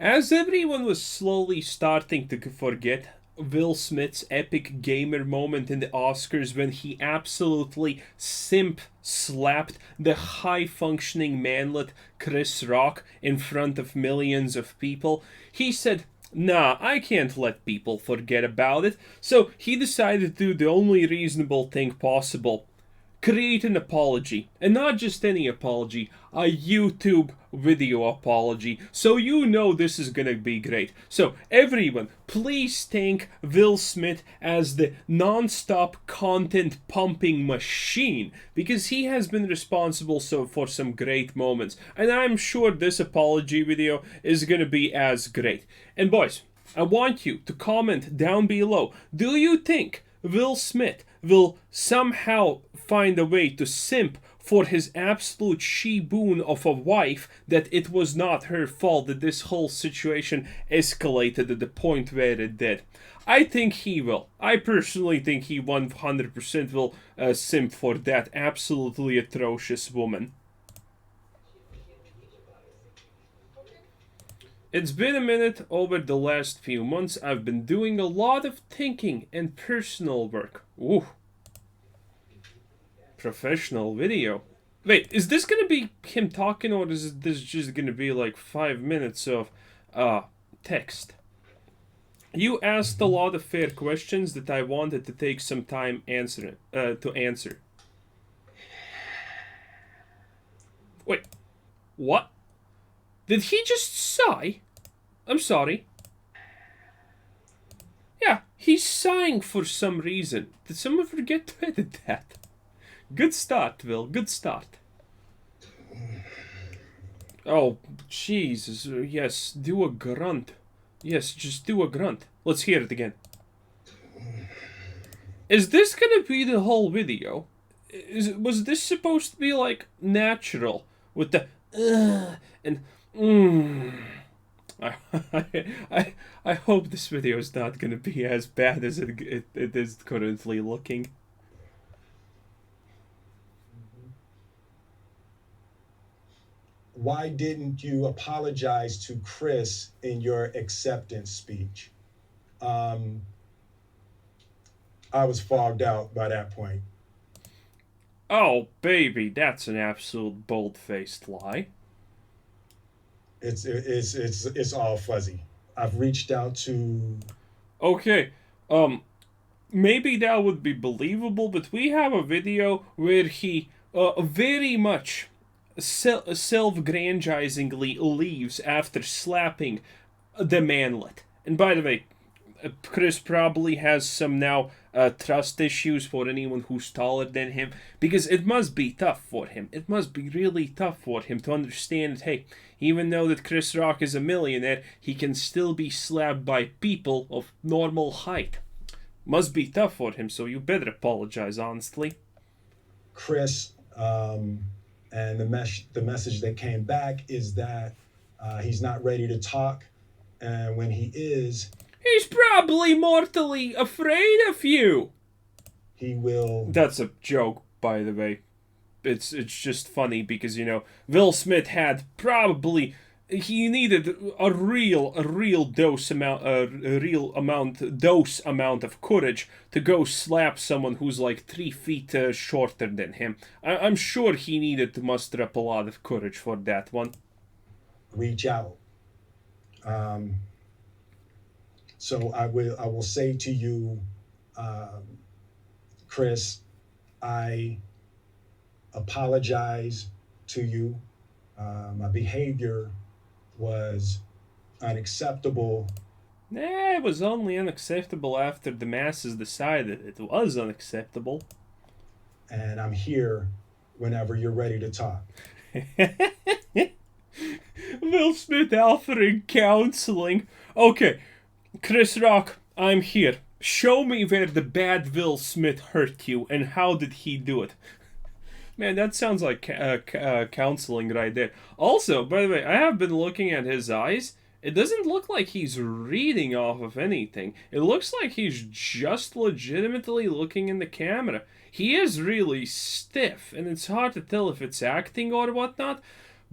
As everyone was slowly starting to forget Will Smith's epic gamer moment in the Oscars when he absolutely simp slapped the high functioning manlet Chris Rock in front of millions of people, he said, "Nah, I can't let people forget about it." So he decided to do the only reasonable thing possible: create an apology. And not just any apology, a YouTube video apology. So you know this is gonna be great. So everyone, please thank Will Smith as the non-stop content pumping machine, because he has been responsible for some great moments. And I'm sure this apology video is gonna be as great. And boys, I want you to comment down below. Do you think Will Smith will somehow find a way to simp for his absolute she-boon of a wife, that it was not her fault that this whole situation escalated to the point where it did? I think he will. I personally think he 100% will simp for that absolutely atrocious woman. It's been a minute. Over the last few months, I've been doing a lot of thinking and personal work. Ooh. Professional video. Wait, is this gonna be him talking, or is this just gonna be like 5 minutes of text? You asked a lot of fair questions that I wanted to take some time to answer. Wait, what? Did he just sigh? I'm sorry. Yeah, he's sighing for some reason. Did someone forget to edit that? Good start, Will. Good start. Oh, Jesus. Yes, do a grunt. Yes, just do a grunt. Let's hear it again. Is this gonna be the whole video? Was this supposed to be like natural with the and I hope this video is not gonna be as bad as it is currently looking. Why didn't you apologize to Chris in your acceptance speech? I was fogged out by that point. Oh, baby, that's an absolute bold-faced lie. It's all fuzzy. I've reached out to. Okay, maybe that would be believable, but we have a video where he very much self-grandizingly leaves after slapping the manlet. And by the way, Chris probably has some now trust issues for anyone who's taller than him, because it must be tough for him. It must be really tough for him to understand, hey, even though that Chris Rock is a millionaire, he can still be slapped by people of normal height. Must be tough for him, so you better apologize honestly. Chris, and the message that came back is that he's not ready to talk, and when he is, he's probably mortally afraid of you. He will. That's a joke, by the way. It's just funny because, you know, Will Smith had probably, he needed a real dose amount of courage to go slap someone who's like 3 feet shorter than him. I'm sure he needed to muster up a lot of courage for that one. Reach out. So I will say to you, Chris, I apologize to you. My behavior was unacceptable. It was only unacceptable after the masses decided it was unacceptable. And I'm here whenever you're ready to talk. Will Smith offering counseling. Okay, Chris Rock, I'm here. Show me where the bad Will Smith hurt you and how did he do it. Man, that sounds like counseling right there. Also, by the way, I have been looking at his eyes. It doesn't look like he's reading off of anything. It looks like he's just legitimately looking in the camera. He is really stiff, and it's hard to tell if it's acting or whatnot.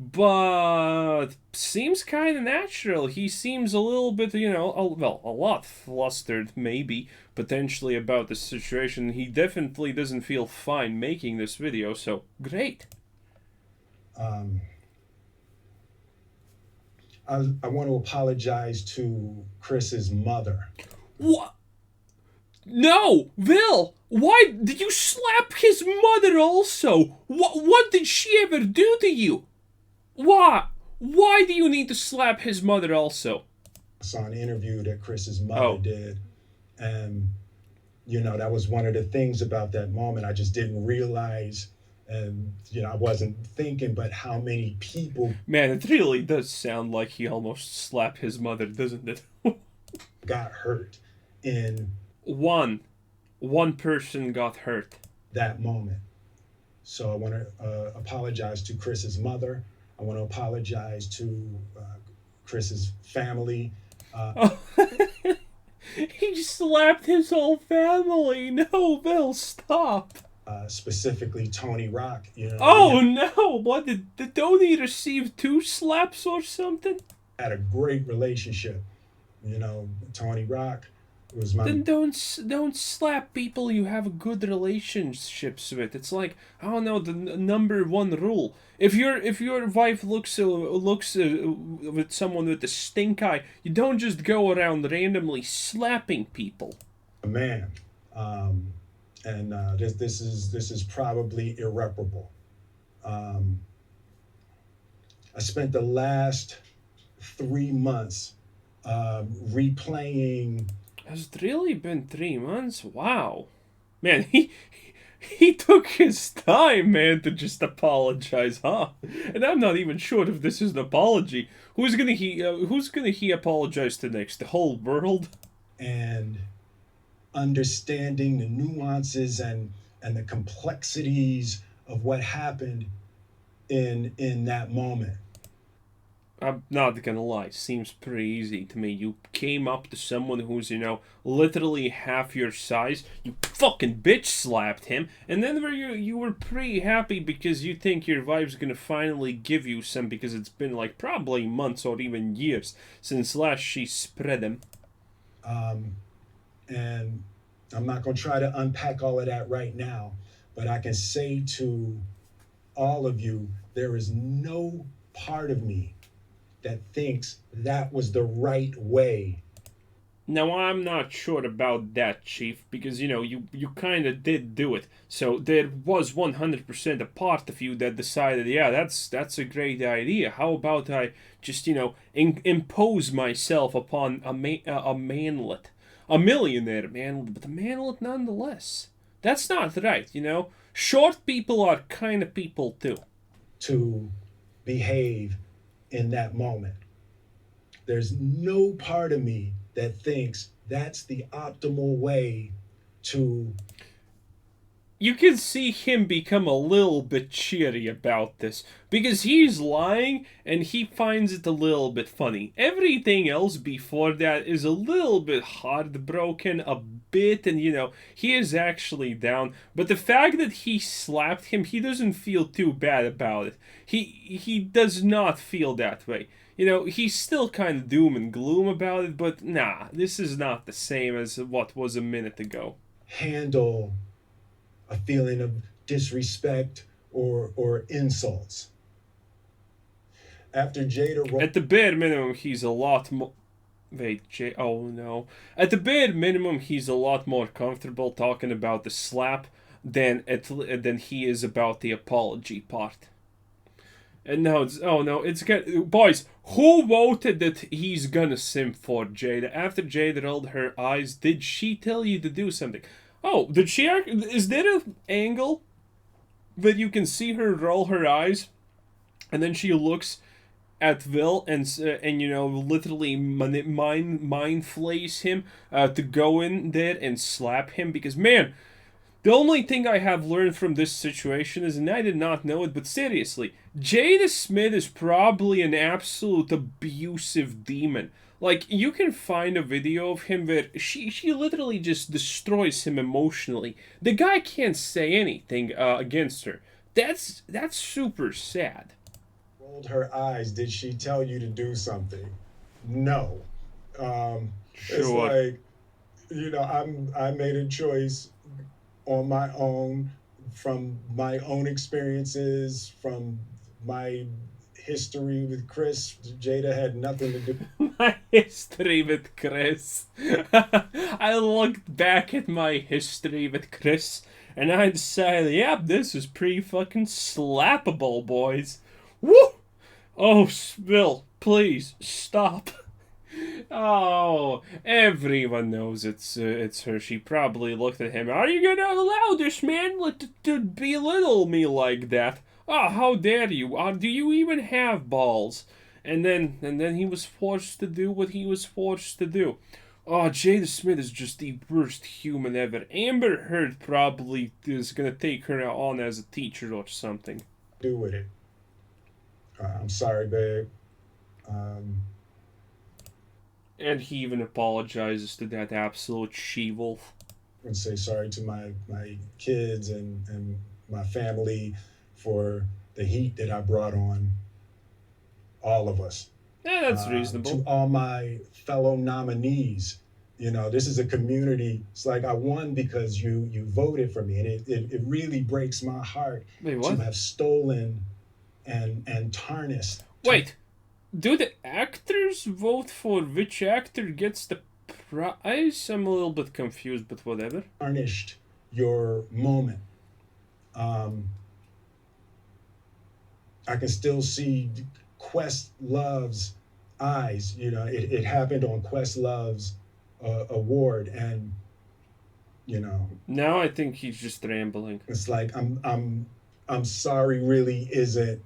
but seems kind of natural. He seems a little bit, a lot flustered, maybe, potentially about the situation. He definitely doesn't feel fine making this video, so great. Um, I want to apologize to Chris's mother. What? No, Will! Why did you slap his mother also? What did she ever do to you? Why? Why do you need to slap his mother also? I saw an interview that Chris's mother Oh. did, and that was one of the things about that moment. I just didn't realize, and I wasn't thinking, but how many people Man, it really does sound like he almost slapped his mother, doesn't it? got hurt in One person got hurt. that moment. So I want to apologize to Chris's mother. I want to apologize to Chris's family. He slapped his whole family. No, Bill, stop. Specifically Tony Rock. Oh no! What did Tony receive 2 slaps or something? Had a great relationship. Tony Rock was my. Then don't slap people you have good relationships with. It's like, I don't know, the number 1 rule. If your wife looks with someone with a stink eye, you don't just go around randomly slapping people. A man, and this is probably irreparable. I spent the last 3 months replaying. Has it really been 3 months? Wow. Man, he took his time, man, to just apologize, huh? And I'm not even sure if this is an apology. Who's gonna he apologize to next? The whole world? And understanding the nuances and the complexities of what happened in that moment. I'm not gonna lie, seems pretty easy to me. You came up to someone who's, literally half your size, you fucking bitch slapped him, and then you were pretty happy because you think your wife's gonna finally give you some, because it's been like probably months or even years since last she spread him. And I'm not gonna try to unpack all of that right now, but I can say to all of you, there is no part of me that thinks that was the right way. Now, I'm not sure about that, Chief, because, you kind of did do it. So there was 100% a part of you that decided, yeah, that's a great idea. How about I just, impose myself upon a manlet. A millionaire manlet, but a manlet nonetheless. That's not right, Short people are kind of people, too. To behave in that moment. There's no part of me that thinks that's the optimal way to. You can see him become a little bit cheery about this, because he's lying and he finds it a little bit funny. Everything else before that is a little bit heartbroken, a bit, and he is actually down. But the fact that he slapped him, he doesn't feel too bad about it. He does not feel that way. He's still kind of doom and gloom about it, but nah, this is not the same as what was a minute ago. Handle a feeling of disrespect or insults. After Jada. At the bare minimum, he's a lot more. Wait, oh no. At the bare minimum, he's a lot more comfortable talking about the slap than he is about the apology part. And now it's boys, who voted that he's gonna simp for Jada? After Jada rolled her eyes, did she tell you to do something? Oh, did she? Is there an angle that you can see her roll her eyes, and then she looks at Will and literally mind flays him to go in there and slap him? Because man, the only thing I have learned from this situation is, and I did not know it, but seriously, Jada Smith is probably an absolute abusive demon. Like, you can find a video of him where she literally just destroys him emotionally. The guy can't say anything against her. That's super sad. rolled her eyes. Did she tell you to do something? No. It's Sure. like, I made a choice on my own, from my own experiences, from my history with Chris. Jada had nothing to do. My history with Chris. I looked back at my history with Chris and I decided, yep, this is pretty fucking slappable, boys. Woo! Oh, Bill, please stop. Oh, everyone knows it's her. She probably looked at him. Are you gonna allow this man to belittle me like that? Oh, how dare you? Do you even have balls? And then he was forced to do what he was forced to do. Oh, Jada Smith is just the worst human ever. Amber Heard probably is gonna take her on as a teacher or something. Do with it. I'm sorry, babe. Um, And he even apologizes to that absolute she-wolf. and say sorry to my kids and my family for the heat that I brought on all of us. Yeah, that's To reasonable. all my fellow nominees, this is a community. It's like I won because you voted for me, and it really breaks my heart Wait, to what? have stolen and tarnished Wait, do the actors vote for which actor gets the prize? I'm a little bit confused, but whatever. tarnished your moment. Um, I can still see Questlove's eyes. It happened on Questlove's award, and Now I think he's just rambling. it's like I'm sorry really isn't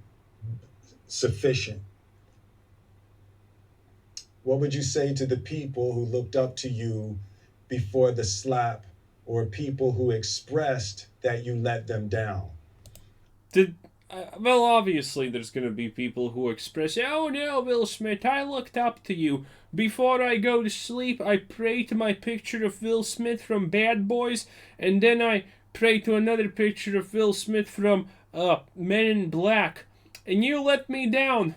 sufficient. What would you say to the people who looked up to you before the slap, or people who expressed that you let them down? Did well, obviously, there's gonna be people who express, "Oh no, Will Smith, I looked up to you. Before I go to sleep, I pray to my picture of Will Smith from Bad Boys, and then I pray to another picture of Will Smith from Men in Black, and you let me down.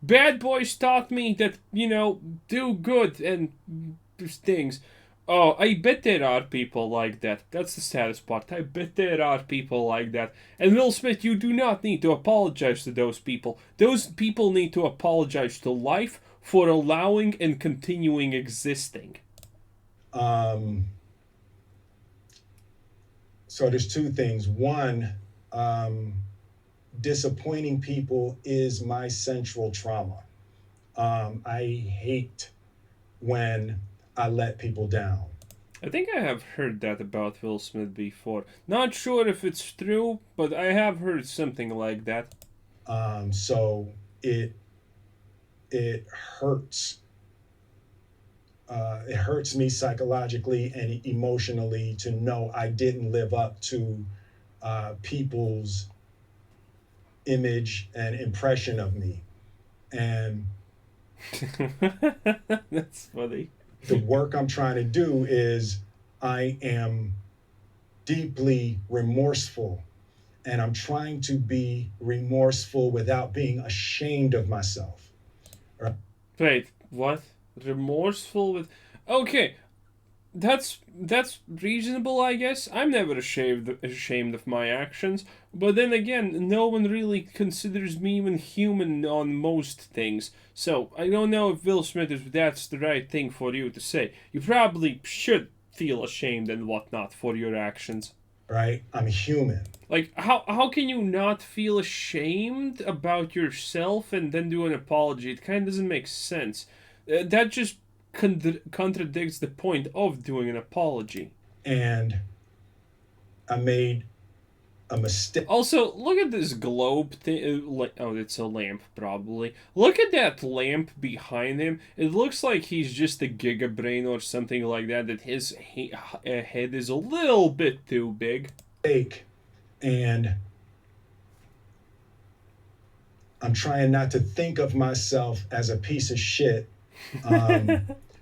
Bad Boys taught me that, do good and things. Oh, I bet there are people like that. That's the saddest part. I bet there are people like that. And Will Smith, you do not need to apologize to those people. Those people need to apologize to life for allowing and continuing existing. Um, so there's two things. One, disappointing people is my central trauma. I hate when I let people down. I think I have heard that about Will Smith before. Not sure if it's true, but I have heard something like that. So it hurts. It hurts me psychologically and emotionally to know I didn't live up to people's image and impression of me. And That's funny. the work I'm trying to do is I am deeply remorseful, and I'm trying to be remorseful without being ashamed of myself. Wait, what? Remorseful with. Okay, that's reasonable, I guess. I'm never ashamed of my actions, but then again, no one really considers me even human on most things. So I don't know if Will Smith is that's the right thing for you to say. You probably should feel ashamed and whatnot for your actions. Right? I'm human. Like how can you not feel ashamed about yourself and then do an apology? It kind of doesn't make sense. That just contradicts the point of doing an apology. And I made a mistake. Also, look at this globe thing. Oh, it's a lamp, probably. Look at that lamp behind him. It looks like he's just a gigabrain or something like that. That his head is a little bit too big. And I'm trying not to think of myself as a piece of shit.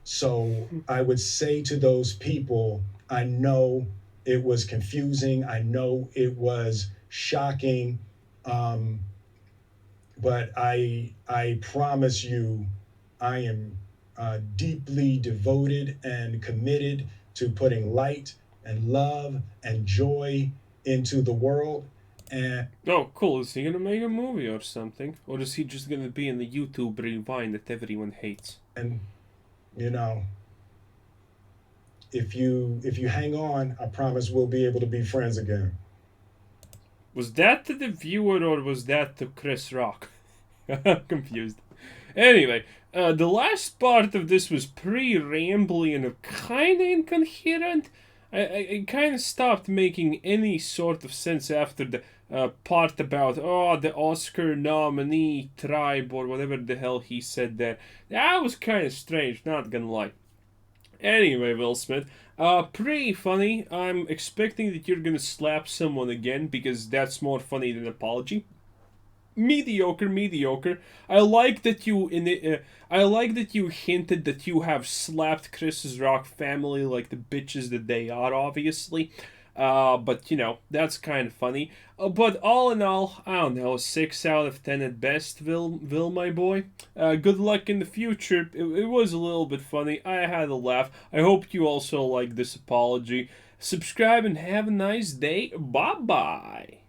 So I would say to those people, I know it was confusing. I know it was shocking. but I promise you, I am deeply devoted and committed to putting light and love and joy into the world. And Oh, cool. Is he gonna make a movie or something? Or is he just gonna be in the YouTube rewind that everyone hates? you know, if you hang on, I promise we'll be able to be friends again. Was that to the viewer or was that to Chris Rock? I'm confused. Anyway, the last part of this was pretty rambly and kind of incoherent. I kind of stopped making any sort of sense after the part about, oh, the Oscar nominee tribe or whatever the hell he said there. That was kind of strange, not gonna lie. Anyway, Will Smith, pretty funny. I'm expecting that you're gonna slap someone again because that's more funny than apology. Mediocre, mediocre. I like that you I like that you hinted that you have slapped Chris's Rock family like the bitches that they are, obviously. But you know that's kind of funny. But all in all, I don't know, 6 out of 10 at best. Will, my boy. Good luck in the future. It was a little bit funny. I had a laugh. I hope you also like this apology. Subscribe and have a nice day. Bye bye.